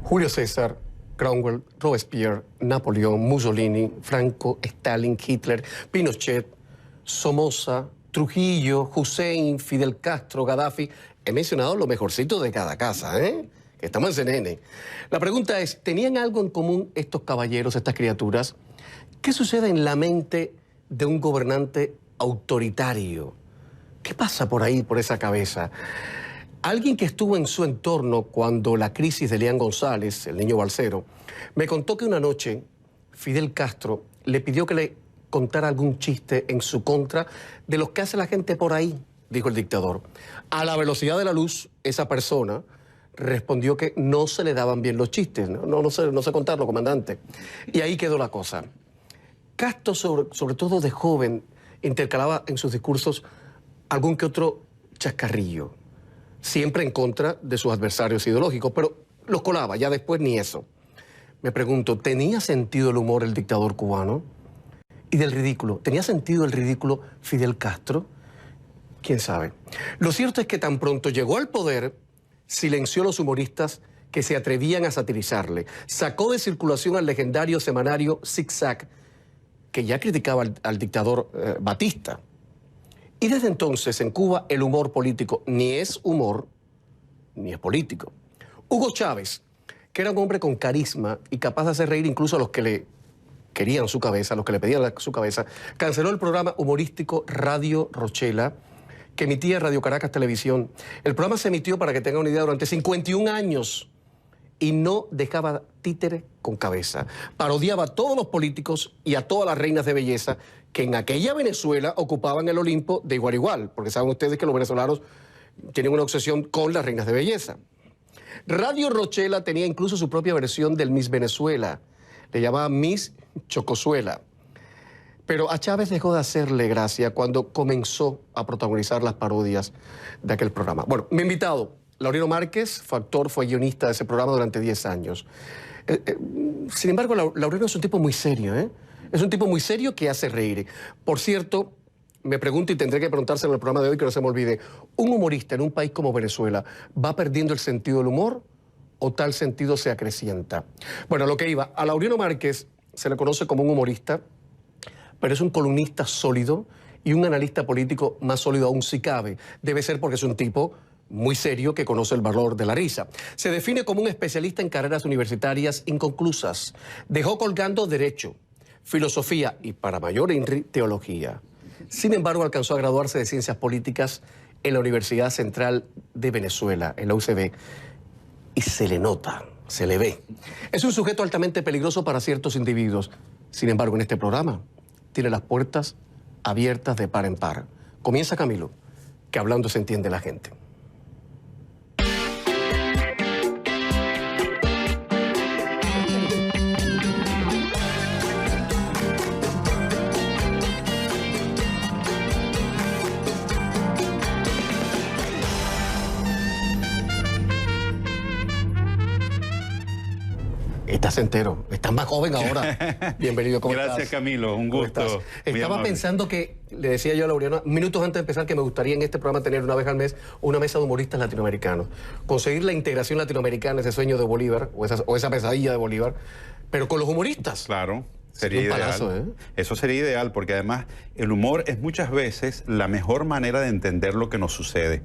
Julio César, Cromwell, Robespierre, Napoleón, Mussolini, Franco, Stalin, Hitler, Pinochet, Somoza, Trujillo, Hussein, Fidel Castro, Gaddafi. He mencionado lo mejorcito de cada casa, ¿eh? Que estamos en CNN. La pregunta es, ¿tenían algo en común estos caballeros, estas criaturas? ¿Qué sucede en la mente de un gobernante autoritario? ¿Qué pasa por ahí, por esa cabeza? Alguien que estuvo en su entorno cuando la crisis de Elian González, el niño balsero, me contó que una noche Fidel Castro le pidió que le contara algún chiste en su contra de los que hace la gente por ahí, dijo el dictador. A la velocidad de la luz, esa persona respondió que no se le daban bien los chistes. No sé contarlo, comandante. Y ahí quedó la cosa. Castro, sobre todo de joven, intercalaba en sus discursos algún que otro chascarrillo, siempre en contra de sus adversarios ideológicos, pero los colaba, ya después ni eso. Me pregunto, ¿tenía sentido el humor el dictador cubano? Y del ridículo, ¿tenía sentido el ridículo Fidel Castro? ¿Quién sabe? Lo cierto es que tan pronto llegó al poder, silenció a los humoristas que se atrevían a satirizarle, sacó de circulación al legendario semanario Zig Zag, que ya criticaba al dictador Batista. Y desde entonces en Cuba el humor político ni es humor ni es político. Hugo Chávez, que era un hombre con carisma y capaz de hacer reír incluso a los que le querían su cabeza, a los que le pedían su cabeza, canceló el programa humorístico Radio Rochela, que emitía Radio Caracas Televisión. El programa se emitió, para que tengan una idea, durante 51 años y no dejaba títere con cabeza. Parodiaba a todos los políticos y a todas las reinas de belleza que en aquella Venezuela ocupaban el Olimpo de igual a igual, porque saben ustedes que los venezolanos tienen una obsesión con las reinas de belleza. Radio Rochela tenía incluso su propia versión del Miss Venezuela. Le llamaba Miss Chocosuela. Pero a Chávez dejó de hacerle gracia cuando comenzó a protagonizar las parodias de aquel programa. Bueno, mi invitado, Laureano Márquez, fue guionista de ese programa durante 10 años. Sin embargo, Laureano es un tipo muy serio, ¿eh? Es un tipo muy serio que hace reír. Por cierto, me pregunto y tendré que preguntárselo en el programa de hoy, que no se me olvide, ¿un humorista en un país como Venezuela va perdiendo el sentido del humor o tal sentido se acrecienta? Bueno, lo que iba, a Laureano Márquez se le conoce como un humorista, pero es un columnista sólido y un analista político más sólido aún si cabe. Debe ser porque es un tipo muy serio que conoce el valor de la risa. Se define como un especialista en carreras universitarias inconclusas. Dejó colgando Derecho, Filosofía y, para mayor INRI, Teología. Sin embargo, alcanzó a graduarse de Ciencias Políticas en la Universidad Central de Venezuela, en la UCB, y se le nota, se le ve. Es un sujeto altamente peligroso para ciertos individuos. Sin embargo, en este programa tiene las puertas abiertas de par en par. Comienza Camilo, que hablando se entiende la gente. Estás entero, estás más joven ahora. Bienvenido, ¿cómo estás? Gracias, Camilo, un gusto. Estaba pensando que, le decía yo a Laureano, minutos antes de empezar, que me gustaría en este programa tener una vez al mes una mesa de humoristas latinoamericanos. Conseguir la integración latinoamericana, ese sueño de Bolívar, o esa pesadilla de Bolívar, pero con los humoristas. Claro. Sería ideal. Palazo, ¿eh? Eso sería ideal, porque además el humor es muchas veces la mejor manera de entender lo que nos sucede.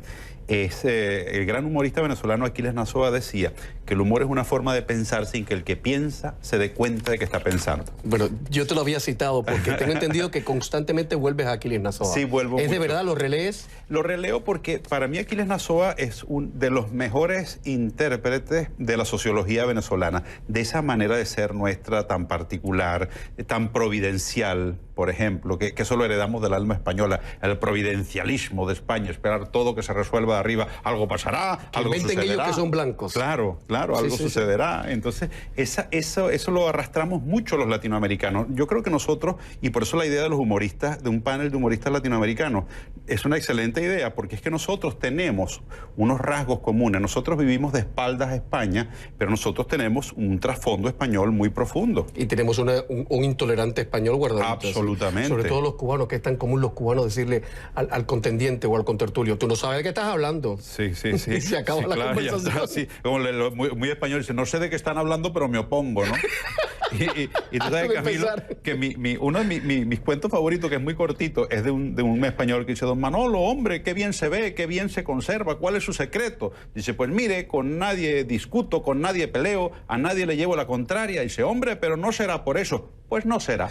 El gran humorista venezolano Aquiles Nazoa decía que el humor es una forma de pensar sin que el que piensa se dé cuenta de que está pensando. Bueno, yo te lo había citado porque tengo entendido que constantemente vuelves a Aquiles Nazoa. Sí, vuelvo ¿Es mucho. de verdad? ¿Lo relees? Lo releo porque para mí Aquiles Nazoa es uno de los mejores intérpretes de la sociología venezolana, de esa manera de ser nuestra tan particular, tan providencial, por ejemplo, que eso lo heredamos del alma española, el providencialismo de España, esperar todo que se resuelva de arriba, algo pasará, algo sucederá. Ellos que son blancos. Claro, algo sucederá. Sí. Entonces, eso lo arrastramos mucho los latinoamericanos. Yo creo que nosotros, y por eso la idea de los humoristas, de un panel de humoristas latinoamericanos, es una excelente idea, porque es que nosotros tenemos unos rasgos comunes. Nosotros vivimos de espaldas a España, pero nosotros tenemos un trasfondo español muy profundo. Y tenemos un intolerante español guardado. Absolutamente. Sobre todo los cubanos, que es tan común los cubanos decirle al contendiente o al contertulio, tú no sabes de qué estás hablando. hablando. Sí. Y se acaba la conversación. Ya está, sí. Como muy español, dice, no sé de qué están hablando, pero me opongo, ¿no? Y tú sabes, Camilo, que uno de mis cuentos favoritos, que es muy cortito, es de un español que dice, don Manolo, hombre, qué bien se ve, qué bien se conserva, ¿cuál es su secreto? Dice, pues mire, con nadie discuto, con nadie peleo, a nadie le llevo la contraria. Dice, hombre, pero no será por eso. Pues no será.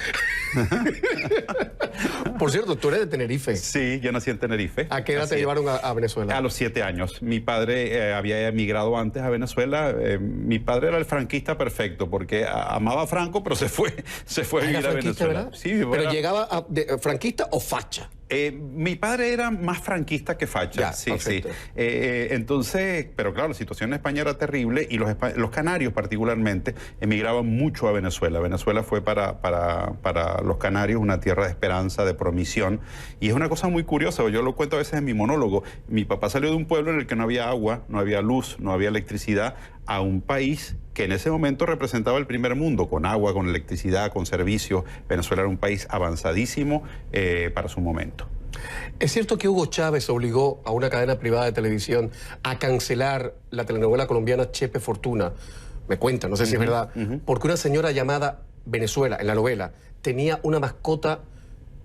Por cierto, tú eres de Tenerife. Sí, yo nací en Tenerife. ¿A qué edad te llevaron a Venezuela? A los 7 años. Mi padre había emigrado antes a Venezuela. Mi padre era el franquista perfecto, porque amaba a Franco, pero se fue a vivir a Venezuela. ¿Verdad? Sí, ¿pero llegaba franquista o facha? Mi padre era más franquista que facha. Ya, sí. Entonces, pero claro, la situación en España era terrible y los canarios particularmente emigraban mucho a Venezuela. Venezuela fue para los canarios una tierra de esperanza, de promisión. Y es una cosa muy curiosa, yo lo cuento a veces en mi monólogo. Mi papá salió de un pueblo en el que no había agua, no había luz, no había electricidad, a un país que en ese momento representaba el primer mundo, con agua, con electricidad, con servicios. Venezuela era un país avanzadísimo para su momento. ¿Es cierto que Hugo Chávez obligó a una cadena privada de televisión a cancelar la telenovela colombiana Chepe Fortuna? Me cuentan, no sé si es verdad, porque una señora llamada Venezuela, en la novela, tenía una mascota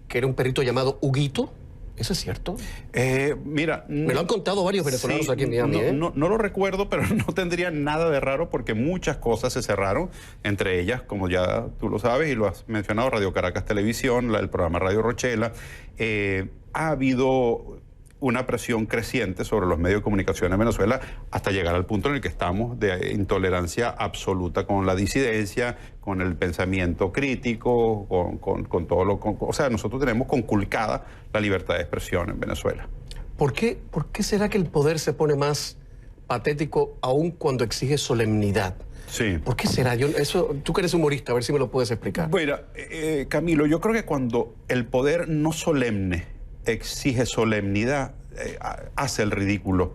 que era un perrito llamado Huguito. ¿Eso es cierto? Mira... Me lo han contado varios venezolanos aquí en Miami. No lo recuerdo, pero no tendría nada de raro porque muchas cosas se cerraron, entre ellas, como ya tú lo sabes y lo has mencionado, Radio Caracas Televisión, el programa Radio Rochela. Ha habido una presión creciente sobre los medios de comunicación en Venezuela hasta llegar al punto en el que estamos de intolerancia absoluta con la disidencia, con el pensamiento crítico, con todo lo... o sea, nosotros tenemos conculcada la libertad de expresión en Venezuela. ¿Por qué será que el poder se pone más patético aún cuando exige solemnidad? Sí. ¿Por qué será? Tú que eres humorista, a ver si me lo puedes explicar. Mira, Camilo, yo creo que cuando el poder no solemne exige solemnidad, hace el ridículo.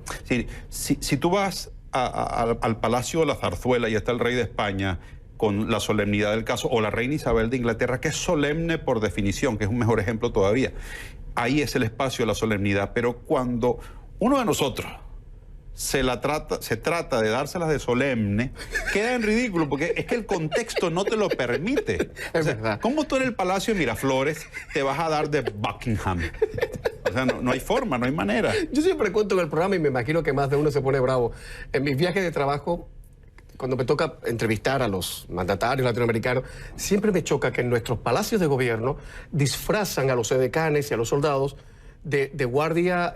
Si tú vas al Palacio de la Zarzuela y está el rey de España con la solemnidad del caso, o la reina Isabel de Inglaterra, que es solemne por definición, que es un mejor ejemplo todavía, ahí es el espacio de la solemnidad. Pero cuando uno de nosotros se trata de dárselas de solemne, queda en ridículo, porque es que el contexto no te lo permite. Es verdad. ¿Cómo tú en el Palacio de Miraflores te vas a dar de Buckingham? O sea, no hay forma, no hay manera. Yo siempre cuento en el programa y me imagino que más de uno se pone bravo. En mis viajes de trabajo, cuando me toca entrevistar a los mandatarios latinoamericanos, siempre me choca que en nuestros palacios de gobierno disfrazan a los edecanes y a los soldados de guardia...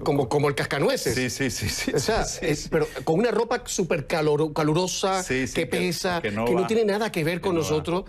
como el cascanueces. Sí. O sea, pero con una ropa súper calurosa, que pesa, que no tiene nada que ver con nosotros.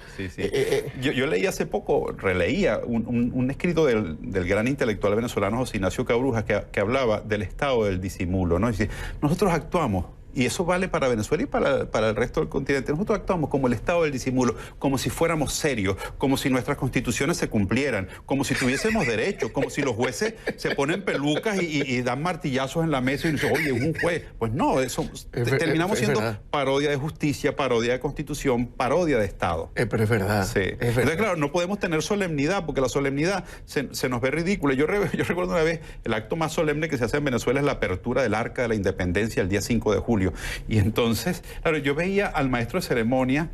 Yo leí hace poco, releía un escrito del gran intelectual venezolano José Ignacio Cabrujas que hablaba del estado del disimulo, ¿no? Dice, nosotros actuamos, y eso vale para Venezuela y para el resto del continente. Nosotros actuamos como el estado del disimulo, como si fuéramos serios, como si nuestras constituciones se cumplieran, como si tuviésemos derechos, como si los jueces se ponen pelucas y dan martillazos en la mesa y dicen, oye, es un juez. Pues no, terminamos siendo parodia de justicia, parodia de constitución, parodia de Estado. Pero es verdad. Sí. Entonces, claro, no podemos tener solemnidad, porque la solemnidad se nos ve ridícula. Yo recuerdo una vez, el acto más solemne que se hace en Venezuela es la apertura del Arca de la Independencia el día 5 de julio. Y entonces, claro, yo veía al maestro de ceremonia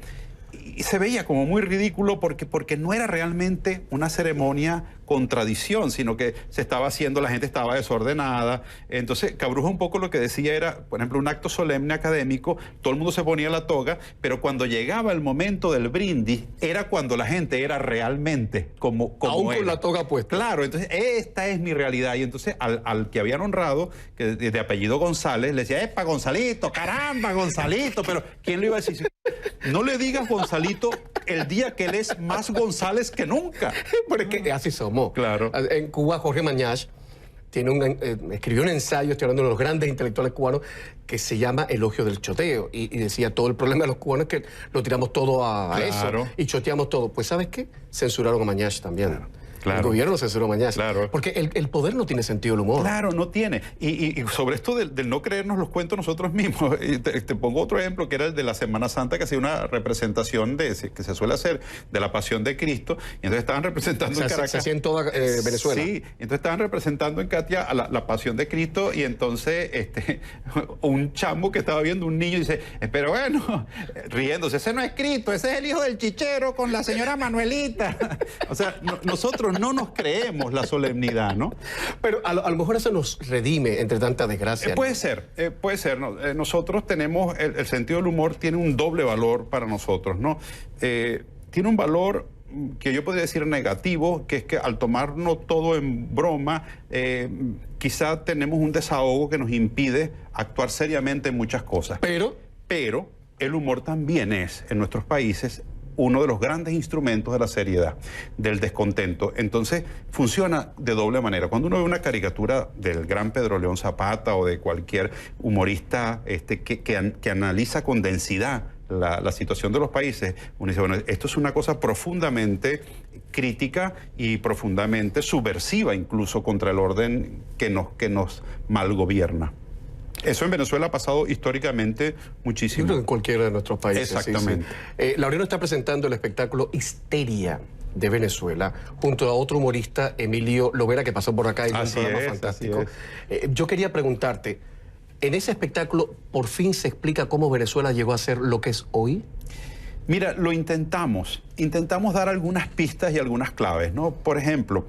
y se veía como muy ridículo porque no era realmente una ceremonia con tradición, sino que se estaba haciendo, la gente estaba desordenada. Entonces, Cabruja un poco lo que decía era, por ejemplo, un acto solemne académico, todo el mundo se ponía la toga, pero cuando llegaba el momento del brindis, era cuando la gente era realmente como aún era. Con la toga puesta. Claro, entonces, esta es mi realidad. Y entonces, al que habían honrado, que de apellido González, le decía, ¡epa, Gonzalito! ¡Caramba, Gonzalito! Pero, ¿quién le iba a decir? No le digas Gonzalito el día que él es más González que nunca. Porque así somos. Claro. En Cuba, Jorge Mañach escribió un ensayo, estoy hablando de los grandes intelectuales cubanos, que se llama Elogio del Choteo. Y decía, todo el problema de los cubanos es que lo tiramos todo a eso. Y choteamos todo. Pues, ¿sabes qué? Censuraron a Mañach también. Claro. Claro. El gobierno censuró Mañaza. Claro. Porque el poder no tiene sentido del humor. Claro, no tiene. Y sobre esto del no creernos los cuentos nosotros mismos, te pongo otro ejemplo, que era el de la Semana Santa, que hacía una representación que se suele hacer de la Pasión de Cristo, y entonces estaban representando en Caracas. Se hacía en toda Venezuela. Sí, entonces estaban representando en Katia a la Pasión de Cristo, y entonces un chamo que estaba viendo, un niño, dice, pero bueno, riéndose, ese no es Cristo, ese es el hijo del chichero con la señora Manuelita. O sea, nosotros no nos creemos la solemnidad, ¿no? Pero a lo mejor eso nos redime entre tanta desgracia. ¿no? Puede ser. ¿no? Nosotros tenemos, el sentido del humor tiene un doble valor para nosotros, ¿no? Tiene un valor que yo podría decir negativo, que es que al tomarnos todo en broma, quizá tenemos un desahogo que nos impide actuar seriamente en muchas cosas. Pero el humor también es, en nuestros países, uno de los grandes instrumentos de la seriedad, del descontento. Entonces, funciona de doble manera. Cuando uno ve una caricatura del gran Pedro León Zapata o de cualquier humorista que analiza con densidad la situación de los países, uno dice, bueno, esto es una cosa profundamente crítica y profundamente subversiva, incluso contra el orden que nos malgobierna. Eso en Venezuela ha pasado históricamente muchísimo. Yo creo que en cualquiera de nuestros países. Exactamente. Sí, sí. Laureano está presentando el espectáculo Histeria de Venezuela, junto a otro humorista, Emilio Lovera, que pasó por acá y un programa fantástico. Yo quería preguntarte, ¿en ese espectáculo por fin se explica cómo Venezuela llegó a ser lo que es hoy? Mira, lo intentamos. Intentamos dar algunas pistas y algunas claves, ¿no? Por ejemplo,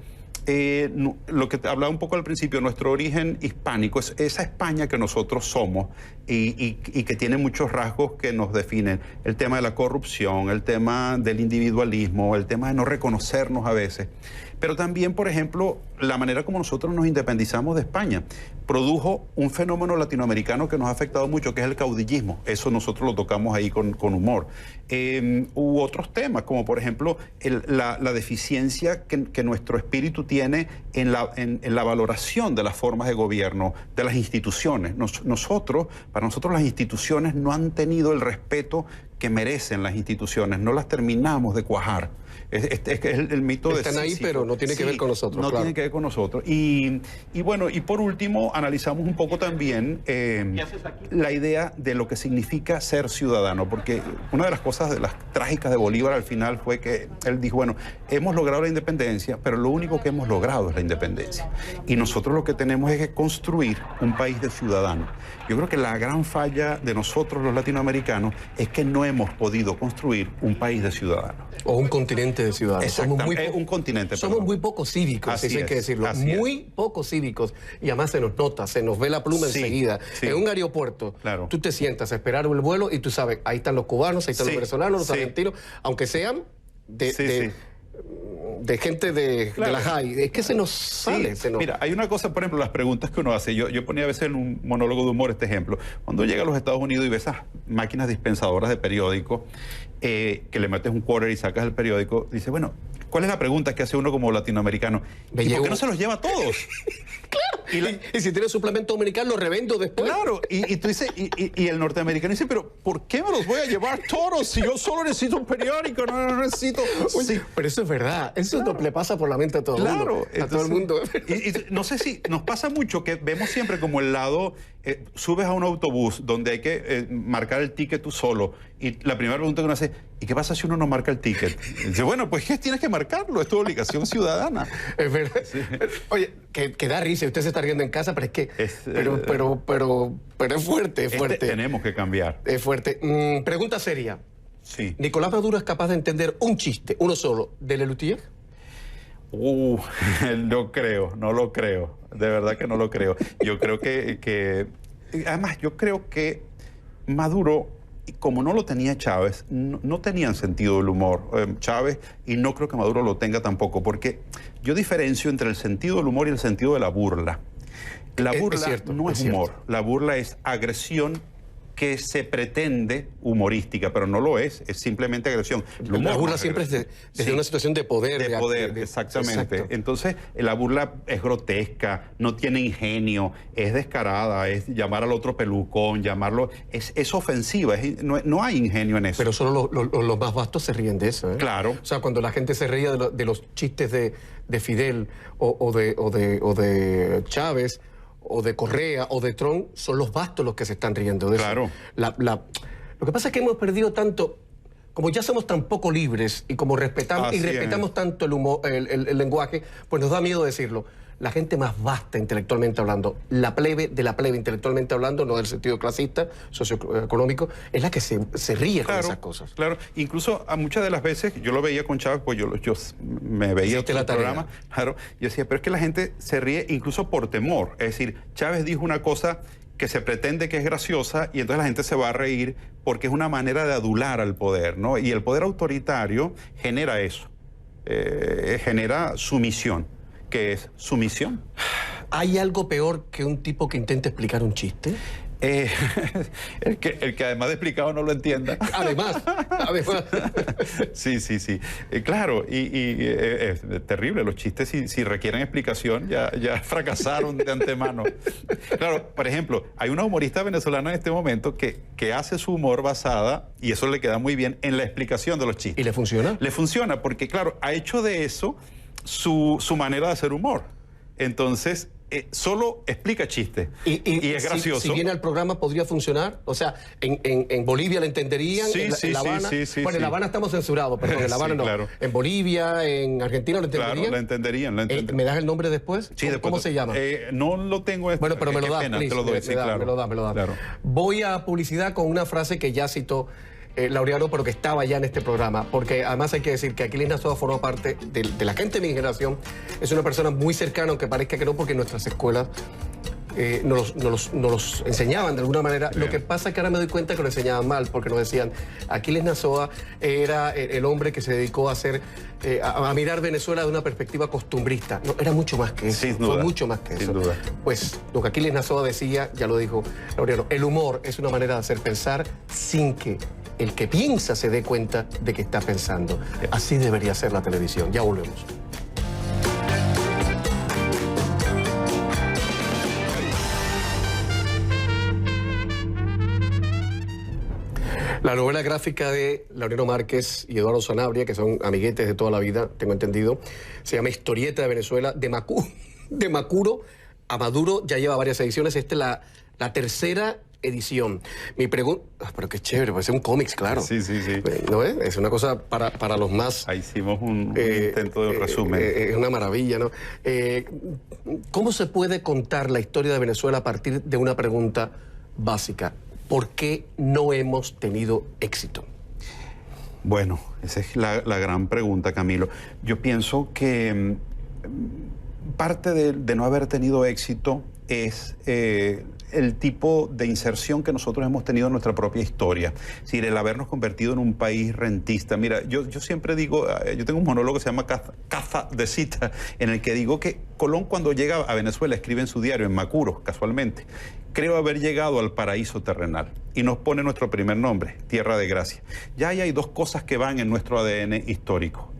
lo que te hablaba un poco al principio, nuestro origen hispánico, es esa España que nosotros somos y que tiene muchos rasgos que nos definen. El tema de la corrupción, el tema del individualismo, el tema de no reconocernos a veces. Pero también, por ejemplo, la manera como nosotros nos independizamos de España produjo un fenómeno latinoamericano que nos ha afectado mucho, que es el caudillismo. Eso nosotros lo tocamos ahí con humor. Hubo otros temas, como por ejemplo la deficiencia que nuestro espíritu tiene en la valoración de las formas de gobierno, de las instituciones. Para nosotros las instituciones no han tenido el respeto que merecen las instituciones, no las terminamos de cuajar. Es el mito de Están ahí, pero no tiene que ver con nosotros. No tiene que ver con nosotros. Y bueno, y por último, analizamos un poco también la idea de lo que significa ser ciudadano, porque una de las cosas de las trágicas de Bolívar al final fue que él dijo, bueno, hemos logrado la independencia, pero lo único que hemos logrado es la independencia. Y nosotros lo que tenemos es que construir un país de ciudadanos. Yo creo que la gran falla de nosotros los latinoamericanos es que no hemos podido construir un país de ciudadanos. O un continente de ciudadanos. Somos un continente. Somos muy poco cívicos, eso hay que decirlo. Muy poco cívicos. Y además se nos nota, se nos ve la pluma enseguida. Sí. En un aeropuerto, tú te sientas a esperar el vuelo y tú sabes, ahí están los cubanos, ahí están los venezolanos, los argentinos, aunque sean de gente de la high. Es que se nos sale. Mira, hay una cosa, por ejemplo, las preguntas que uno hace. Yo ponía a veces en un monólogo de humor este ejemplo. Cuando llega a los Estados Unidos y ves esas máquinas dispensadoras de periódico, que le metes un quarter y sacas el periódico, dice, bueno, ¿cuál es la pregunta que hace uno como latinoamericano? ¿Y por qué no se los lleva a todos? Claro. Y si tiene suplemento dominical, lo revendo después. Claro. Y tú dices, y el norteamericano dice, pero ¿por qué me los voy a llevar todos si yo solo necesito un periódico? No necesito. Oye, pero eso es verdad. Eso le pasa por la mente a todo el mundo. A todo el mundo. Y no sé si nos pasa mucho que vemos siempre como el lado, subes a un autobús donde hay que marcar el ticket tú solo. Y la primera pregunta que uno hace, ¿y qué pasa si uno no marca el ticket? Y dice, bueno, pues ¿qué tienes que marcarlo? Es tu obligación ciudadana. Es verdad. Sí. Oye, que da risa. Usted se está riendo en casa, pero es que... Pero es fuerte, es fuerte. Tenemos que cambiar. Es fuerte. Pregunta seria. Sí. ¿Nicolás Maduro es capaz de entender un chiste, uno solo, de Lelutier? No creo, no lo creo. De verdad que no lo creo. Yo creo que además, yo creo que Maduro, como no lo tenía Chávez, no tenían sentido del humor Chávez, y no creo que Maduro lo tenga tampoco, porque yo diferencio entre el sentido del humor y el sentido de la burla. La burla no es humor, la burla es agresión que se pretende humorística, pero no lo es simplemente agresión. La burla siempre es desde una situación de poder. De poder, exactamente. Exacto. Entonces, la burla es grotesca, no tiene ingenio, es descarada, es llamar al otro pelucón, llamarlo... Es ofensiva, no hay ingenio en eso. Pero solo los más vastos se ríen de eso, ¿eh? Claro. O sea, cuando la gente se ríe de los chistes de Fidel o de Chávez o de Correa o de Trump, son los vastos los que se están riendo de eso. Claro. Lo que pasa es que hemos perdido tanto, como ya somos tan poco libres y como respetamos tanto el humor, el lenguaje, pues nos da miedo decirlo. La gente más vasta intelectualmente hablando, la plebe de la plebe intelectualmente hablando, no del sentido clasista, socioeconómico, es la que se ríe con esas cosas. Claro, incluso a muchas de las veces, yo lo veía con Chávez, pues yo me veía en el programa, claro, yo decía, pero es que la gente se ríe incluso por temor. Es decir, Chávez dijo una cosa que se pretende que es graciosa y entonces la gente se va a reír porque es una manera de adular al poder, ¿no? Y el poder autoritario genera eso, genera sumisión. ¿Qué es sumisión? ¿Hay algo peor que un tipo que intenta explicar un chiste? El que además de explicado no lo entienda. Además. Sí. Claro, y es terrible. Los chistes, si requieren explicación, ya fracasaron de antemano. Claro, por ejemplo, hay una humorista venezolana en este momento que hace su humor basada, y eso le queda muy bien, en la explicación de los chistes. ¿Y le funciona? Le funciona porque, claro, ha hecho de eso su manera de hacer humor. Entonces, solo explica chistes y es gracioso. Si viene al programa, ¿podría funcionar? O sea, en Bolivia la entenderían, en La Habana. Bueno, en La Habana estamos censurados, perdón, en La Habana no. Claro. En Bolivia, en Argentina la entenderían. Claro, la entenderían. ¿Me das el nombre después? Sí, después. ¿Cómo se llama? No lo tengo. Bueno, pero me lo das, te lo doy, claro. Me lo das. Claro. Voy a publicidad con una frase que ya citó Laureano, pero que estaba ya en este programa, porque además hay que decir que Aquiles Nazoa forma parte de la gente de mi generación. Es una persona muy cercana, aunque parezca que no, porque en nuestras escuelas nos los enseñaban de alguna manera. Bien. Lo que pasa es que ahora me doy cuenta que lo enseñaban mal, porque nos decían, Aquiles Nazoa era el hombre que se dedicó a hacer, a mirar Venezuela de una perspectiva costumbrista. No, era mucho más que eso. Sin duda. Fue mucho más que eso. Sin duda. Pues lo que Aquiles Nazoa decía, ya lo dijo Laureano, el humor es una manera de hacer pensar sin que el que piensa se dé cuenta de que está pensando. Así debería ser la televisión. Ya volvemos. La novela gráfica de Laureano Márquez y Eduardo Sanabria, que son amiguetes de toda la vida, tengo entendido, se llama Historieta de Venezuela, de Macuro a Maduro. Ya lleva varias ediciones. Esta es la tercera edición. Mi pregunta... pero qué chévere, parece un cómics, claro. Sí. ¿No es? Es una cosa para los más... Ahí hicimos un intento de resumen. Es una maravilla, ¿no? ¿Cómo se puede contar la historia de Venezuela a partir de una pregunta básica? ¿Por qué no hemos tenido éxito? Bueno, esa es la gran pregunta, Camilo. Yo pienso que parte de no haber tenido éxito es el tipo de inserción que nosotros hemos tenido en nuestra propia historia. Es decir, el habernos convertido en un país rentista. Mira, yo siempre digo, yo tengo un monólogo que se llama Caza de Cita, en el que digo que Colón, cuando llega a Venezuela, escribe en su diario, en Macuro, casualmente, creo haber llegado al paraíso terrenal, y nos pone nuestro primer nombre, Tierra de Gracia. Ya ahí hay dos cosas que van en nuestro ADN histórico.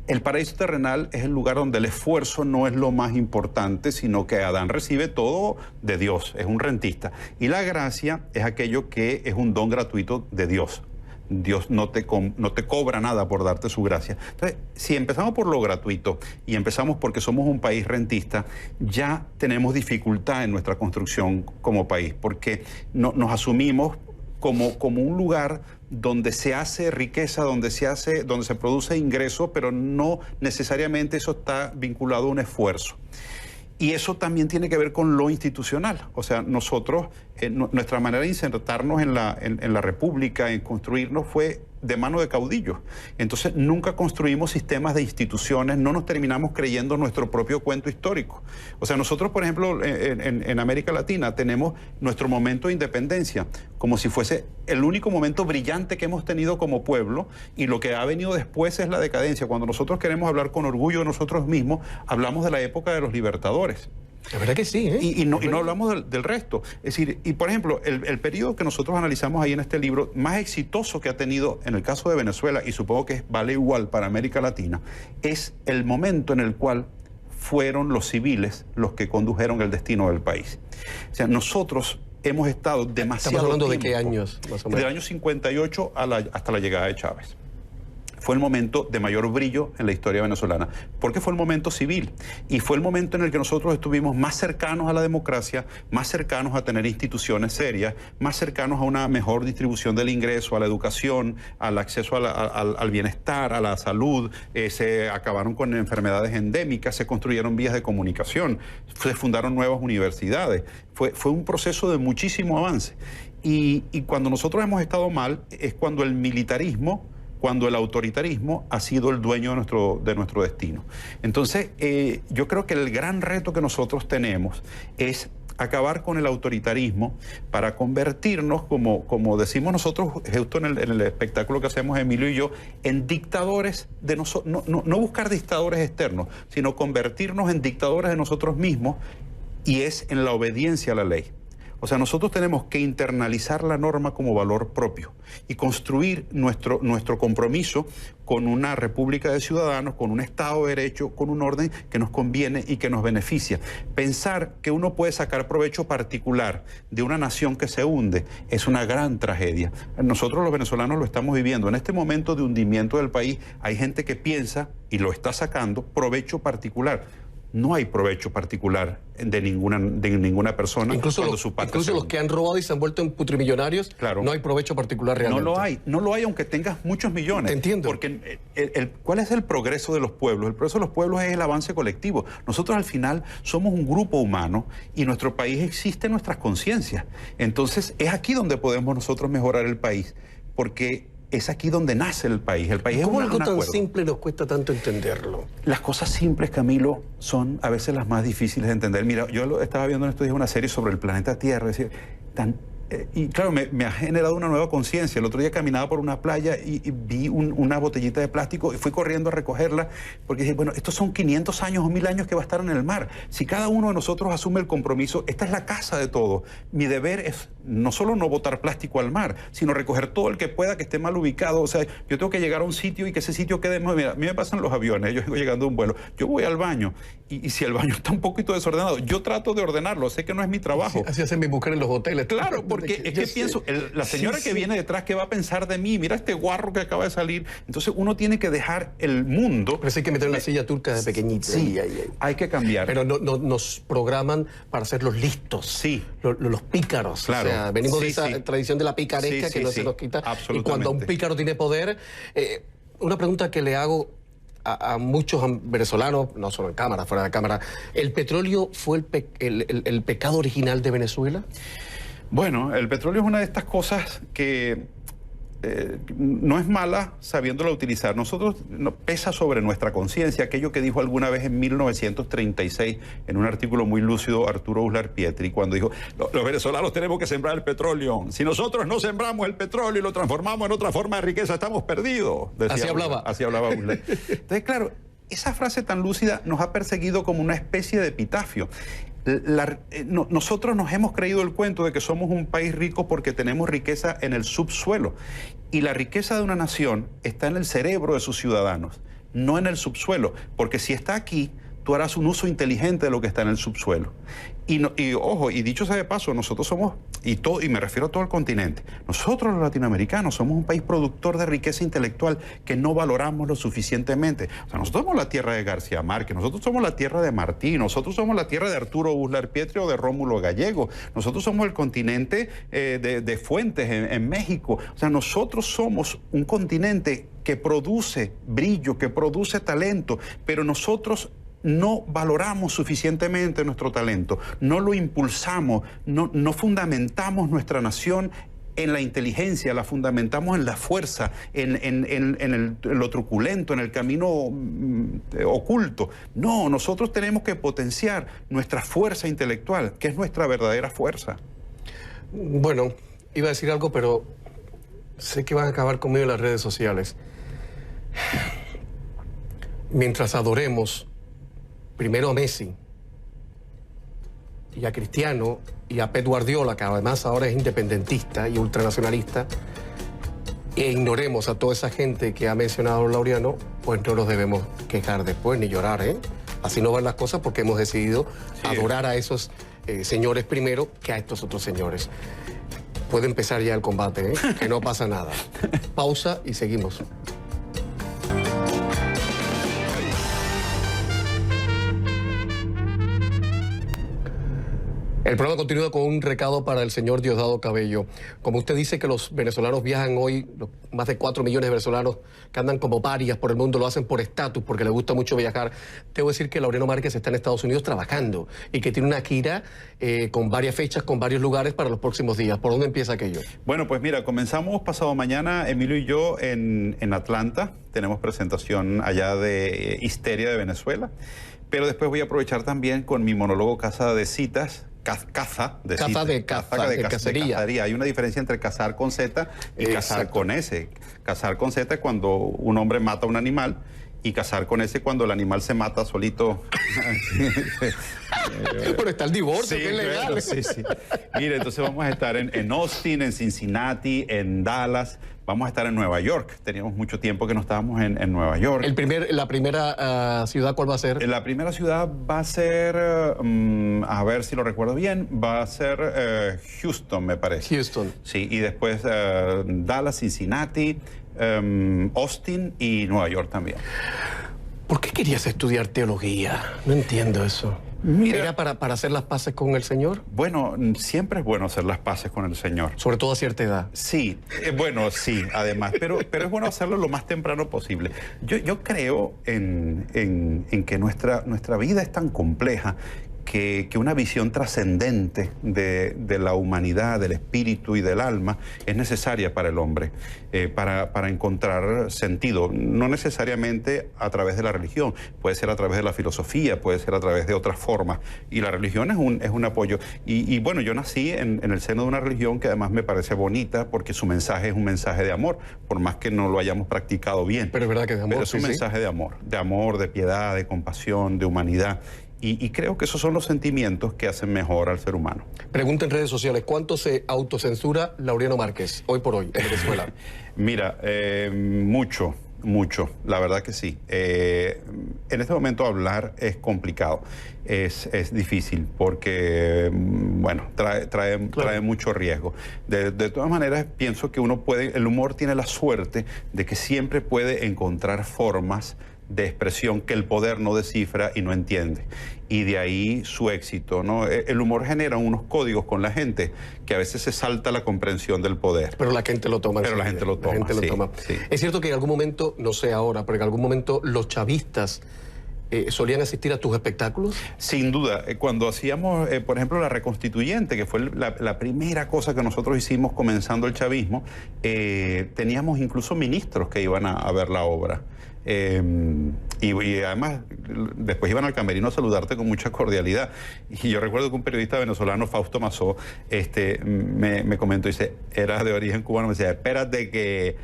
El paraíso terrenal es el lugar donde el esfuerzo no es lo más importante, sino que Adán recibe todo de Dios, es un rentista. Y la gracia es aquello que es un don gratuito de Dios. Dios no te cobra nada por darte su gracia. Entonces, si empezamos por lo gratuito y empezamos porque somos un país rentista, ya tenemos dificultad en nuestra construcción como país, porque nos asumimos como un lugar donde se hace riqueza, donde se produce ingreso, pero no necesariamente eso está vinculado a un esfuerzo. Y eso también tiene que ver con lo institucional. O sea, nosotros, nuestra manera de insertarnos en la República, en construirnos, fue de mano de caudillos. Entonces, nunca construimos sistemas de instituciones, no nos terminamos creyendo nuestro propio cuento histórico. O sea, nosotros, por ejemplo, en América Latina tenemos nuestro momento de independencia, como si fuese el único momento brillante que hemos tenido como pueblo, y lo que ha venido después es la decadencia. Cuando nosotros queremos hablar con orgullo de nosotros mismos, hablamos de la época de los libertadores. La verdad que sí, ¿eh? Y no hablamos del resto. Es decir, y por ejemplo, el periodo que nosotros analizamos ahí en este libro, más exitoso que ha tenido en el caso de Venezuela, y supongo que vale igual para América Latina, es el momento en el cual fueron los civiles los que condujeron el destino del país. O sea, nosotros hemos estado demasiado ¿Estamos hablando tiempo, de qué años, más o menos? del año 58 hasta la llegada de Chávez. Fue el momento de mayor brillo en la historia venezolana, porque fue el momento civil y fue el momento en el que nosotros estuvimos más cercanos a la democracia, más cercanos a tener instituciones serias, más cercanos a una mejor distribución del ingreso, a la educación, al acceso al bienestar, a la salud. Se acabaron con enfermedades endémicas, se construyeron vías de comunicación, se fundaron nuevas universidades. Fue un proceso de muchísimo avance. Y cuando nosotros hemos estado mal es cuando el militarismo, cuando el autoritarismo ha sido el dueño de nuestro destino. Entonces, yo creo que el gran reto que nosotros tenemos es acabar con el autoritarismo para convertirnos, como decimos nosotros justo en el espectáculo que hacemos Emilio y yo, en dictadores de nosotros, no buscar dictadores externos, sino convertirnos en dictadores de nosotros mismos, y es en la obediencia a la ley. O sea, nosotros tenemos que internalizar la norma como valor propio y construir nuestro compromiso con una república de ciudadanos, con un Estado de Derecho, con un orden que nos conviene y que nos beneficia. Pensar que uno puede sacar provecho particular de una nación que se hunde es una gran tragedia. Nosotros los venezolanos lo estamos viviendo. En este momento de hundimiento del país hay gente que piensa, y lo está sacando, provecho particular. No hay provecho particular de ninguna persona. Incluso los que han robado y se han vuelto en putrimillonarios, claro, no hay provecho particular realmente. No lo hay aunque tengas muchos millones. Te entiendo. Porque ¿cuál es el progreso de los pueblos? El progreso de los pueblos es el avance colectivo. Nosotros al final somos un grupo humano y en nuestro país existen nuestras conciencias. Entonces es aquí donde podemos nosotros mejorar el país, porque es aquí donde nace el país. El país ¿Cómo es algo tan simple nos cuesta tanto entenderlo? Las cosas simples, Camilo, son a veces las más difíciles de entender. Mira, yo estaba viendo en estos días una serie sobre el planeta Tierra, es decir, y claro, me ha generado una nueva conciencia. El otro día caminaba por una playa y vi una botellita de plástico y fui corriendo a recogerla porque dije, bueno, estos son 500 años o 1000 años que va a estar en el mar. Si cada uno de nosotros asume el compromiso, esta es la casa de todos. Mi deber es no solo no botar plástico al mar, sino recoger todo el que pueda que esté mal ubicado. O sea, yo tengo que llegar a un sitio y que ese sitio quede... Mira, a mí me pasan los aviones, yo vengo llegando a un vuelo, yo voy al baño y si el baño está un poquito desordenado, yo trato de ordenarlo, sé que no es mi trabajo. Así hacen mi mujer en los hoteles. Claro, porque es que pienso, la señora que viene detrás, ¿qué va a pensar de mí? Mira este guarro que acaba de salir. Entonces uno tiene que dejar el mundo... Pero sí hay que meter una silla turca de pequeñita. Sí, hay que cambiar. Pero nos programan para ser los listos. Sí. Los pícaros. Claro. O sea, venimos de esa tradición de la picaresca que no se nos quita. Y cuando un pícaro tiene poder... una pregunta que le hago a muchos venezolanos, no solo en cámara, fuera de cámara, ¿el petróleo fue el pecado original de Venezuela? Bueno, el petróleo es una de estas cosas que no es mala sabiéndola utilizar. Nosotros pesa sobre nuestra conciencia aquello que dijo alguna vez en 1936 en un artículo muy lúcido Arturo Uslar Pietri, cuando dijo, los venezolanos tenemos que sembrar el petróleo. Si nosotros no sembramos el petróleo y lo transformamos en otra forma de riqueza, estamos perdidos. Así hablaba. Así hablaba Uslar. Entonces, claro, esa frase tan lúcida nos ha perseguido como una especie de epitafio. Nosotros nos hemos creído el cuento de que somos un país rico porque tenemos riqueza en el subsuelo. Y la riqueza de una nación está en el cerebro de sus ciudadanos, no en el subsuelo. Porque si está aquí, tú harás un uso inteligente de lo que está en el subsuelo. Y ojo, y dicho sea de paso, nosotros somos, y me refiero a todo el continente, nosotros los latinoamericanos somos un país productor de riqueza intelectual que no valoramos lo suficientemente. O sea, nosotros somos la tierra de García Márquez, nosotros somos la tierra de Martí, nosotros somos la tierra de Arturo Uslar Pietri o de Rómulo Gallego, nosotros somos el continente de Fuentes en México. O sea, nosotros somos un continente que produce brillo, que produce talento, pero nosotros no valoramos suficientemente nuestro talento, no lo impulsamos, no fundamentamos nuestra nación en la inteligencia, la fundamentamos en la fuerza, en lo truculento, en el camino oculto. No, nosotros tenemos que potenciar nuestra fuerza intelectual, que es nuestra verdadera fuerza. Bueno, iba a decir algo, pero sé que van a acabar conmigo en las redes sociales. Mientras adoremos primero a Messi y a Cristiano y a Pep Guardiola, que además ahora es independentista y ultranacionalista, e ignoremos a toda esa gente que ha mencionado Laureano, pues no nos debemos quejar después ni llorar, ¿eh? Así no van las cosas porque hemos decidido adorar a esos señores primero que a estos otros señores. Puede empezar ya el combate, ¿eh? Que no pasa nada. Pausa y seguimos. El programa continúa con un recado para el señor Diosdado Cabello. Como usted dice que los venezolanos viajan hoy, más de 4 millones de venezolanos que andan como parias por el mundo, lo hacen por estatus, porque les gusta mucho viajar. Debo decir que Laureano Márquez está en Estados Unidos trabajando y que tiene una gira con varias fechas, con varios lugares para los próximos días. ¿Por dónde empieza aquello? Bueno, pues mira, comenzamos pasado mañana, Emilio y yo, en Atlanta. Tenemos presentación allá de Histeria de Venezuela. Pero después voy a aprovechar también con mi monólogo Casa de Citas. De cacería. Hay una diferencia entre cazar con Z y cazar con S. Cazar con Z es cuando un hombre mata a un animal y cazar con S cuando el animal se mata solito. Pero está el divorcio, que es legal. Claro, sí. Mire, entonces vamos a estar en Austin, en Cincinnati, en Dallas. Vamos a estar en Nueva York. Teníamos mucho tiempo que no estábamos en Nueva York. ¿La primera ciudad cuál va a ser? La primera ciudad va a ser, a ver si lo recuerdo bien, va a ser Houston, me parece. Houston. Sí, y después Dallas, Cincinnati, Austin y Nueva York también. ¿Por qué querías estudiar teología? No entiendo eso. Mira, ¿era para hacer las paces con el Señor? Bueno, siempre es bueno hacer las paces con el Señor. Sobre todo a cierta edad. Sí, bueno, sí, además, pero es bueno hacerlo lo más temprano posible. Yo creo en que nuestra vida es tan compleja que una visión trascendente de la humanidad, del espíritu y del alma es necesaria para el hombre, para encontrar sentido. No necesariamente a través de la religión, puede ser a través de la filosofía, puede ser a través de otras formas. Y la religión es un apoyo. Y bueno, yo nací en el seno de una religión que además me parece bonita porque su mensaje es un mensaje de amor, por más que no lo hayamos practicado bien. Pero es verdad que es de amor. Pero es un mensaje de amor, de piedad, de compasión, de humanidad. Y creo que esos son los sentimientos que hacen mejor al ser humano. Pregunta en redes sociales, ¿cuánto se autocensura Laureano Márquez hoy por hoy en Venezuela? Mira, mucho, la verdad que sí. En este momento hablar es complicado, es difícil porque, bueno, trae mucho riesgo. De todas maneras, pienso que el humor tiene la suerte de que siempre puede encontrar formas de expresión que el poder no descifra y no entiende. Y de ahí su éxito, ¿no? El humor genera unos códigos con la gente que a veces se salta la comprensión del poder. Pero la gente lo toma. La gente lo toma. Sí. Es cierto que en algún momento, no sé ahora, pero en algún momento los chavistas ¿solían asistir a tus espectáculos? Sin duda. Cuando hacíamos, por ejemplo, la Reconstituyente, que fue la primera cosa que nosotros hicimos comenzando el chavismo, teníamos incluso ministros que iban a ver la obra. Y además, después iban al camerino a saludarte con mucha cordialidad. Y yo recuerdo que un periodista venezolano, Fausto Mazó, me comentó, dice, era de origen cubano, me decía, espérate que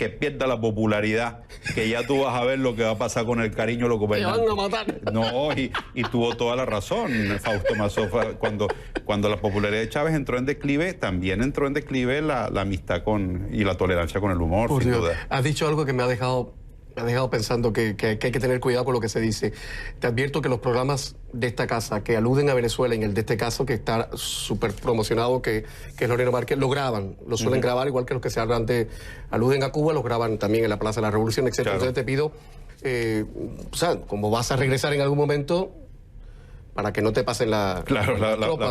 pierda la popularidad, que ya tú vas a ver lo que va a pasar con el cariño, lo que van a matar. No, y tuvo toda la razón. Fausto Mazó, cuando la popularidad de Chávez entró en declive, también entró en declive la amistad y la tolerancia con el humor, sin duda. Has dicho algo que me ha dejado pensando que hay que tener cuidado con lo que se dice. Te advierto que los programas de esta casa que aluden a Venezuela, en el de este caso que está súper promocionado, que es Laureano Márquez, lo graban, lo suelen grabar, igual que los que se aluden a Cuba, los graban también en la Plaza de la Revolución, etc. Claro. Entonces te pido, o sea, como vas a regresar en algún momento, para que no te pasen la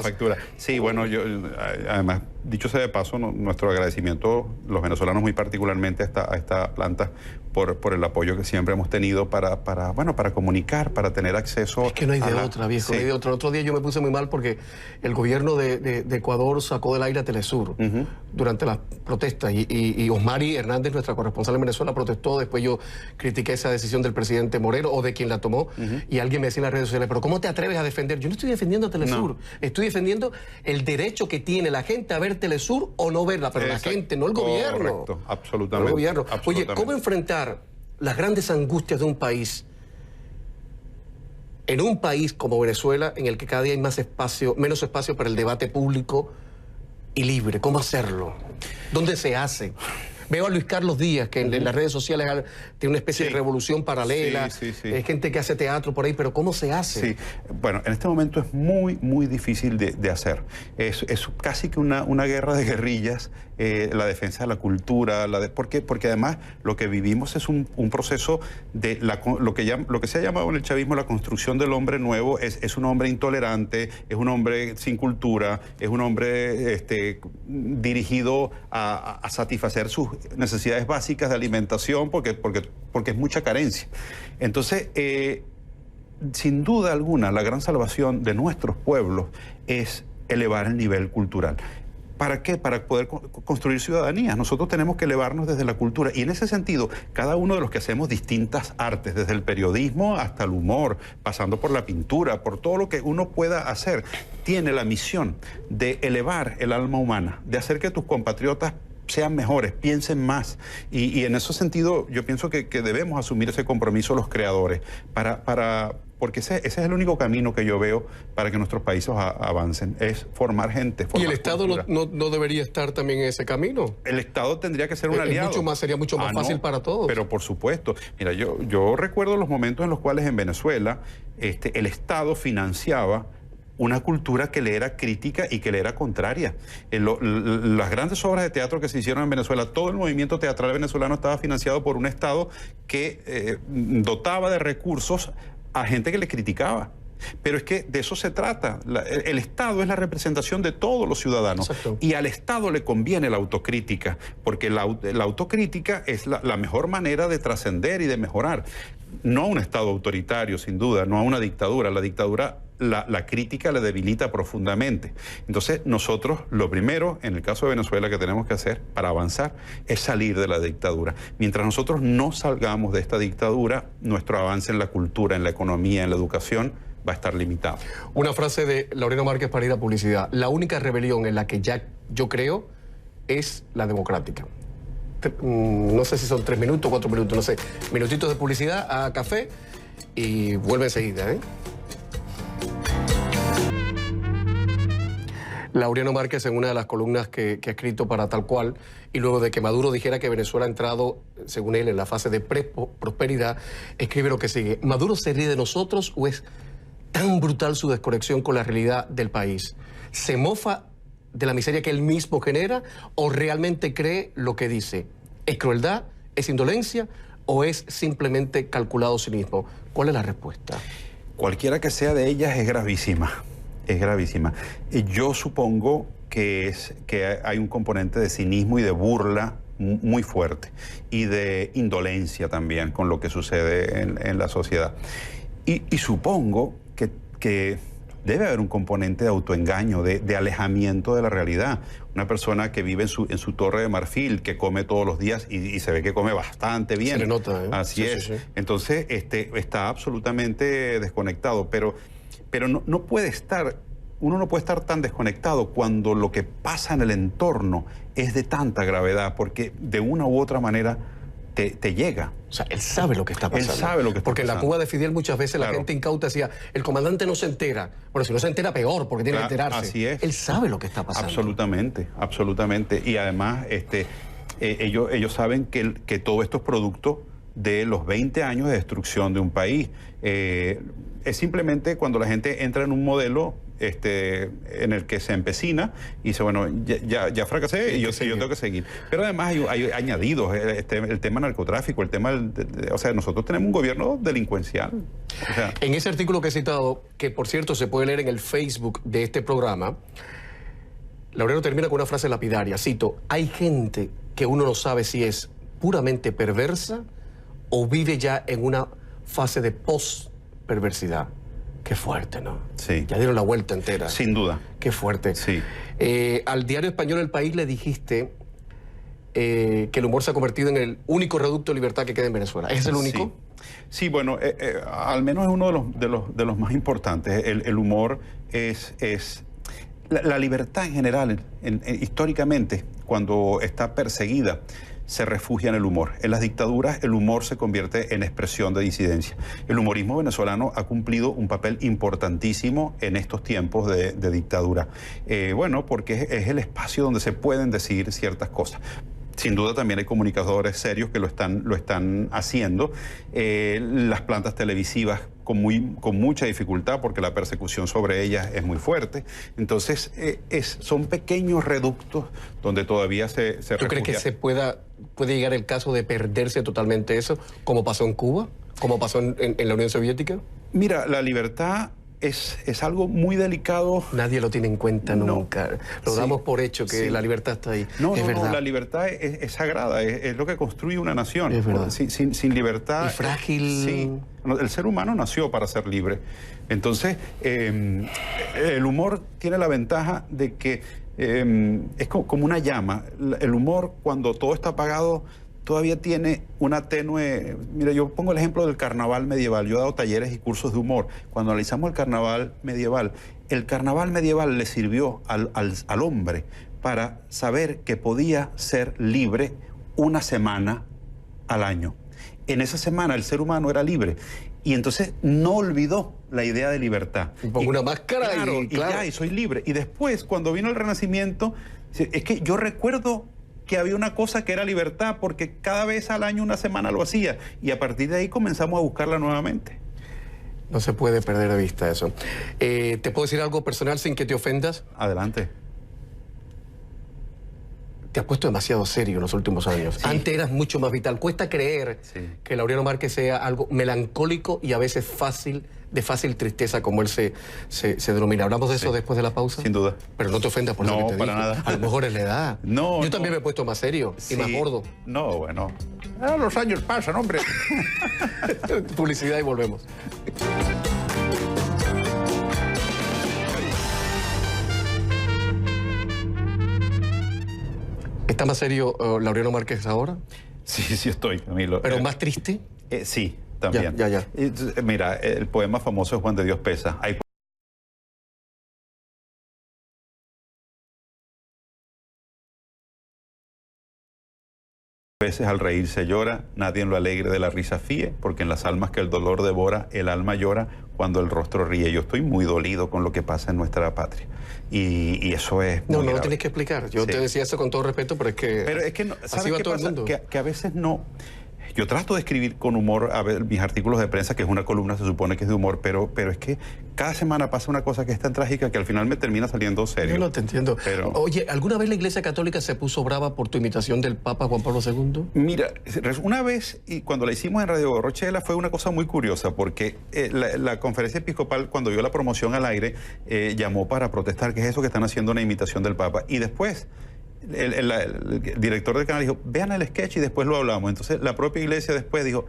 factura. Sí, bueno, además, dicho sea de paso, nuestro agradecimiento, los venezolanos muy particularmente, a esta planta, por el apoyo que siempre hemos tenido para comunicar, para tener acceso. Es que no hay de otra, viejo, no hay de otra. Otro día yo me puse muy mal porque el gobierno de Ecuador sacó del aire a Telesur durante las protestas y Osmari Hernández, nuestra corresponsal en Venezuela, protestó. Después yo critiqué esa decisión del presidente Moreno o de quien la tomó y alguien me decía en las redes sociales, pero ¿cómo te atreves a defender? Yo no estoy defendiendo a Telesur, estoy defendiendo el derecho que tiene la gente a ver Telesur o no verla, pero la gente, no el gobierno. Correcto, absolutamente. No el gobierno. Absolutamente. Oye, ¿cómo enfrentar las grandes angustias de un país en un país como Venezuela, en el que cada día hay menos espacio para el debate público y libre? ¿Cómo hacerlo? ¿Dónde se hace? Veo a Luis Carlos Díaz, que en las redes sociales tiene una especie de revolución paralela. Hay gente que hace teatro por ahí, pero ¿cómo se hace? Sí, bueno, en este momento es muy, muy difícil de hacer. Es casi que una guerra de guerrillas, la defensa de la cultura. ¿Por qué? Porque además lo que vivimos es un proceso de lo que se ha llamado en el chavismo la construcción del hombre nuevo. Es un hombre intolerante, es un hombre sin cultura, es un hombre dirigido a satisfacer sus necesidades básicas de alimentación porque es mucha carencia. Entonces, sin duda alguna, la gran salvación de nuestros pueblos es elevar el nivel cultural. ¿Para qué? Para poder construir ciudadanía. Nosotros tenemos que elevarnos desde la cultura. Y en ese sentido, cada uno de los que hacemos distintas artes, desde el periodismo hasta el humor, pasando por la pintura, por todo lo que uno pueda hacer, tiene la misión de elevar el alma humana, de hacer que tus compatriotas sean mejores, piensen más. Y en ese sentido, yo pienso que debemos asumir ese compromiso los creadores, porque ese es el único camino que yo veo para que nuestros países avancen, es formar gente. ¿Y el Estado no debería estar también en ese camino? El Estado tendría que ser un aliado. Sería mucho más fácil para todos. Pero por supuesto. Mira, yo recuerdo los momentos en los cuales en Venezuela el Estado financiaba una cultura que le era crítica y que le era contraria. Las grandes obras de teatro que se hicieron en Venezuela, todo el movimiento teatral venezolano estaba financiado por un Estado que dotaba de recursos a gente que le criticaba. Pero es que de eso se trata. El Estado es la representación de todos los ciudadanos. Exacto. Y al Estado le conviene la autocrítica, porque la autocrítica es la mejor manera de trascender y de mejorar. No a un Estado autoritario, sin duda, no a una dictadura. La dictadura, la crítica la debilita profundamente. Entonces, nosotros, lo primero, en el caso de Venezuela, que tenemos que hacer para avanzar, es salir de la dictadura. Mientras nosotros no salgamos de esta dictadura, nuestro avance en la cultura, en la economía, en la educación, va a estar limitado. Una frase de Laureano Márquez para ir a publicidad. La única rebelión en la que ya yo creo es la democrática. No sé si son 3 minutos, 4 minutos, no sé. Minutitos de publicidad a café y vuelve enseguida, ¿eh? Laureano Márquez, en una de las columnas que ha escrito para Tal Cual, y luego de que Maduro dijera que Venezuela ha entrado, según él, en la fase de prosperidad, escribe lo que sigue. ¿Maduro se ríe de nosotros o es tan brutal su desconexión con la realidad del país? ¿Se mofa de la miseria que él mismo genera o realmente cree lo que dice? ¿Es crueldad? ¿Es indolencia? ¿O es simplemente calculado cinismo? ¿Cuál es la respuesta? Cualquiera que sea de ellas es gravísima. Es gravísima. Yo supongo que hay un componente de cinismo y de burla muy fuerte y de indolencia también con lo que sucede en la sociedad. Y supongo que debe haber un componente de autoengaño, de alejamiento de la realidad. Una persona que vive en su torre de marfil, que come todos los días y se ve que come bastante bien. Se le nota, ¿eh? Así es. Sí. Entonces, está absolutamente desconectado, pero no puede estar, uno no puede estar tan desconectado cuando lo que pasa en el entorno es de tanta gravedad, porque de una u otra manera te llega. O sea, él sabe lo que está pasando. Él sabe lo que está porque pasando. En la Cuba de Fidel muchas veces la gente incauta decía, el comandante no se entera. Bueno, si no se entera, peor, porque tiene que enterarse. Así es. Él sabe lo que está pasando. Absolutamente, absolutamente. Y además, ellos saben que todo esto es producto de los 20 años de destrucción de un país. Es simplemente cuando la gente entra en un modelo en el que se empecina y dice, bueno, ya fracasé y yo tengo que seguir. Pero además hay añadidos, el tema narcotráfico, el tema o sea, nosotros tenemos un gobierno delincuencial. O sea, en ese artículo que he citado, que por cierto se puede leer en el Facebook de este programa, Laureano termina con una frase lapidaria, cito, hay gente que uno no sabe si es puramente perversa o vive ya en una fase de post-perversidad. Qué fuerte, ¿no? Sí. Ya dieron la vuelta entera. Sin duda. Qué fuerte. Sí. Al diario español El País le dijiste que el humor se ha convertido en el único reducto de libertad que queda en Venezuela. ¿Es el único? Sí, bueno, al menos es uno de los más importantes. El humor es la libertad en general, históricamente, cuando está perseguida, se refugia en el humor. En las dictaduras el humor se convierte en expresión de disidencia. El humorismo venezolano ha cumplido un papel importantísimo en estos tiempos de dictadura. Bueno, porque es el espacio donde se pueden decir ciertas cosas. Sin duda también hay comunicadores serios que lo están haciendo. Las plantas televisivas con mucha dificultad porque la persecución sobre ellas es muy fuerte. Entonces, son pequeños reductos donde todavía se refugia. ¿Tú crees que puede llegar el caso de perderse totalmente eso, como pasó en Cuba, como pasó en la Unión Soviética? Mira, la libertad es algo muy delicado. Nadie lo tiene en cuenta nunca. Lo damos por hecho que la libertad está ahí. No, la libertad es sagrada, es lo que construye una nación. Es verdad. Sin libertad... Y frágil. Sí, el ser humano nació para ser libre. Entonces, el humor tiene la ventaja de que es como una llama. El humor, cuando todo está apagado, todavía tiene una tenue... Mira, yo pongo el ejemplo del carnaval medieval. Yo he dado talleres y cursos de humor. Cuando analizamos el carnaval medieval le sirvió al hombre para saber que podía ser libre una semana al año. En esa semana el ser humano era libre. Y entonces no olvidó la idea de libertad. Y pongo una máscara y soy libre. Y después, cuando vino el Renacimiento, es que yo recuerdo que había una cosa que era libertad, porque cada vez al año, una semana lo hacía, y a partir de ahí comenzamos a buscarla nuevamente. No se puede perder de vista eso. ¿Te puedo decir algo personal sin que te ofendas? Adelante. Te has puesto demasiado serio en los últimos años. Sí. Antes eras mucho más vital. Cuesta creer que Laureano Márquez sea algo melancólico y a veces de fácil tristeza, como él se denomina. ¿Hablamos de eso después de la pausa? Sin duda. Pero no te ofendas por eso que te para dije. nada. A lo mejor es la edad. Yo también me he puesto más serio y más gordo. No, bueno. Los años pasan, hombre. Publicidad y volvemos. ¿Está más serio Laureano Márquez ahora? Sí estoy, Camilo. ¿Pero más triste? Sí, también. Ya. Mira, el poema famoso es Juan de Dios Pesa. Hay veces al reír se llora, nadie en lo alegre de la risa fíe, porque en las almas que el dolor devora, el alma llora cuando el rostro ríe. Yo estoy muy dolido con lo que pasa en nuestra patria. Y eso es muy grave. Lo tienes que explicar. Yo te decía eso con todo respeto, pero es que no, ¿sabes así va qué todo pasa? el mundo. Que a veces no... Yo trato de escribir con humor mis artículos de prensa, que es una columna, se supone que es de humor, pero es que cada semana pasa una cosa que es tan trágica que al final me termina saliendo serio. Yo no te entiendo. Oye, ¿alguna vez la Iglesia Católica se puso brava por tu imitación del Papa Juan Pablo II? Mira, una vez, y cuando la hicimos en Radio Rochela, fue una cosa muy curiosa, porque la conferencia episcopal, cuando vio la promoción al aire, llamó para protestar, que es eso que están haciendo una imitación del Papa. Y después... El director del canal dijo, vean el sketch y después lo hablamos. Entonces la propia iglesia después dijo,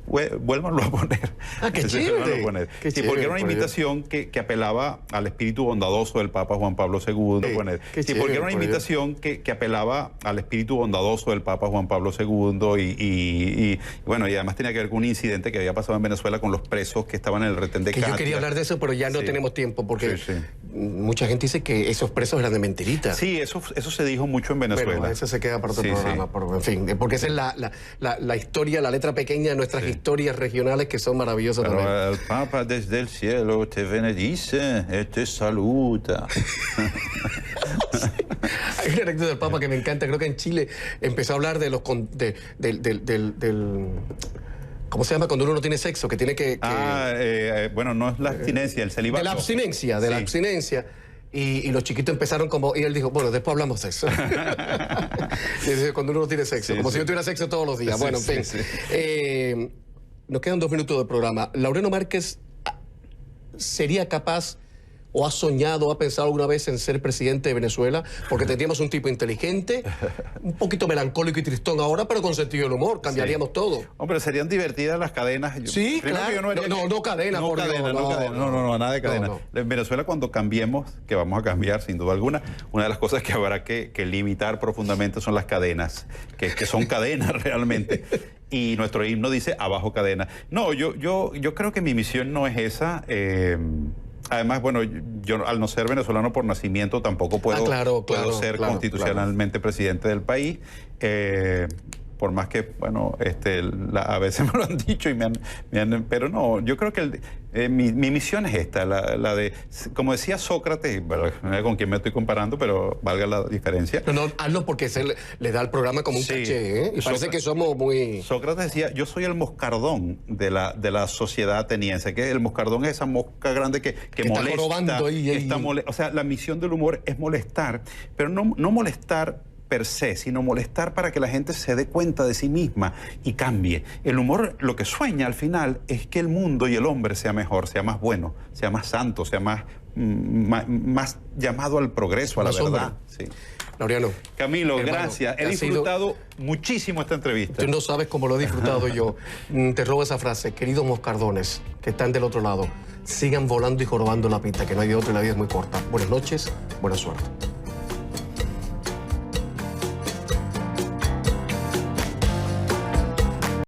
vuélvanlo a poner. ¡Qué chévere! Porque era una invitación que apelaba al espíritu bondadoso del Papa Juan Pablo II. Porque era una invitación que apelaba al espíritu bondadoso del Papa Juan Pablo II y bueno, y además tenía que ver con un incidente que había pasado en Venezuela con los presos que estaban en el retén de Catia. Yo quería hablar de eso, pero ya no tenemos tiempo, porque mucha gente dice que esos presos eran de mentirita. Sí, eso se dijo mucho en Venezuela. Bueno, eso se queda para otro programa. En fin, porque esa es la historia, la letra pequeña de nuestras historias regionales, que son maravillosas también. El Papa desde el cielo te bendice y te saluda. Hay una anécdota del Papa que me encanta. Creo que en Chile empezó a hablar de los ¿cómo se llama cuando uno no tiene sexo? Que tiene que... bueno, no es la abstinencia, el celibato. De la abstinencia. Y los chiquitos empezaron como... Y él dijo, bueno, después hablamos de eso. Cuando uno no tiene sexo. Como si yo tuviera sexo todos los días. Bueno, en fin. Nos quedan 2 minutos de programa. ¿Laureano Márquez sería capaz o ha soñado, ha pensado alguna vez en ser presidente de Venezuela? Porque tendríamos un tipo inteligente, un poquito melancólico y tristón ahora, pero con sentido del humor. Cambiaríamos todo. Hombre, serían divertidas las cadenas. Sí, claro. No cadenas, por Dios. No, nada de cadena. En Venezuela, cuando cambiemos, que vamos a cambiar sin duda alguna, una de las cosas que habrá que limitar profundamente son las cadenas, que son cadenas realmente. Y nuestro himno dice abajo cadena. No, yo creo que mi misión no es esa. Además, bueno, yo al no ser venezolano por nacimiento tampoco puedo, puedo ser constitucionalmente presidente del país. Por más que, bueno, a veces me lo han dicho y pero no, yo creo que mi misión es esta, la de, como decía Sócrates, no sé con quién me estoy comparando, pero valga la diferencia. No, hazlo porque le da al programa como un caché, ¿eh? Y parece que somos muy... Sócrates decía, yo soy el moscardón de la sociedad ateniense, que el moscardón es esa mosca grande que molesta. O sea, la misión del humor es molestar, pero no molestar per se, sino molestar para que la gente se dé cuenta de sí misma y cambie. El humor lo que sueña al final es que el mundo y el hombre sea mejor, sea más bueno, sea más santo, sea más llamado al progreso, a la verdad. Sí. Laureano. Camilo, hermano, gracias. He disfrutado muchísimo esta entrevista. Tú no sabes cómo lo he disfrutado yo. Te robo esa frase. Queridos moscardones que están del otro lado, sigan volando y jorobando la pista, que no hay de otro y la vida es muy corta. Buenas noches, buena suerte.